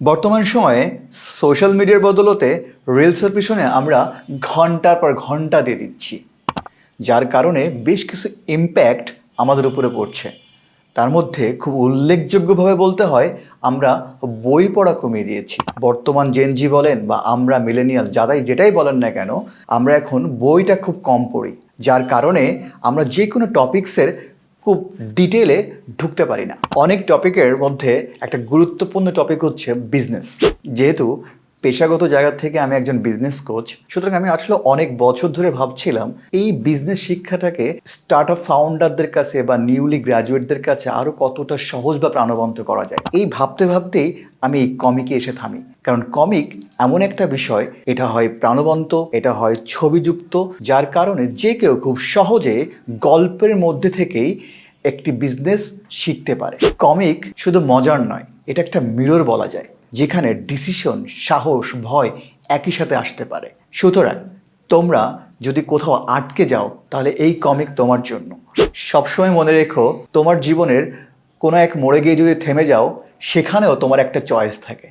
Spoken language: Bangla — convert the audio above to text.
বর্তমান সময়ে সোশ্যাল মিডিয়ার বদলতে রিলসের পিছনে আমরা ঘন্টার পর ঘন্টা দিয়ে দিচ্ছি, যার কারণে বেশ কিছু ইম্প্যাক্ট আমাদের উপরে পড়ছে। তার মধ্যে খুব উল্লেখযোগ্যভাবে বলতে হয়, আমরা বই পড়া কমিয়ে দিয়েছি। বর্তমান জেনজি বলেন বা আমরা মিলেনিয়াল যারাই যেটাই বলেন না কেন, আমরা এখন বইটা খুব কম পড়ি, যার কারণে আমরা যে কোনো টপিক্সের খুব ডিটেলে ঢুকতে পারি না। অনেক টপিকের মধ্যে একটা গুরুত্বপূর্ণ টপিক হচ্ছে বিজনেস। যেহেতু পেশাগত জায়গা থেকে আমি একজন বিজনেস কোচ, সুতরাং আমি আসলে অনেক বছর ধরে ভাবছিলাম এই বিজনেস শিক্ষাটাকে স্টার্ট আপ ফাউন্ডারদের কাছে বা নিউলি গ্র্যাজুয়েটদের কাছে আরও কতটা সহজ বা প্রাণবন্ত করা যায়। এই ভাবতে ভাবতেই আমি এই কমিকে এসে থামি, কারণ কমিক এমন একটা বিষয়, এটা হয় প্রাণবন্ত, এটা হয় ছবিযুক্ত, যার কারণে যে কেউ খুব সহজে গল্পের মধ্যে থেকেই একটি বিজনেস শিখতে পারে। কমিক শুধু মজার নয়, এটা একটা মিরর বলা যায়, যেখানে ডিসিশন, সাহস, ভয় একই সাথে আসতে পারে। সুতরাং তোমরা যদি কোথাও আটকে যাও, তাহলে এই কমিক তোমার জন্য। সবসময় মনে রেখো, তোমার জীবনের কোনো এক মোড়ে গিয়ে যদি থেমে যাও, সেখানেও তোমার একটা চয়েস থাকে।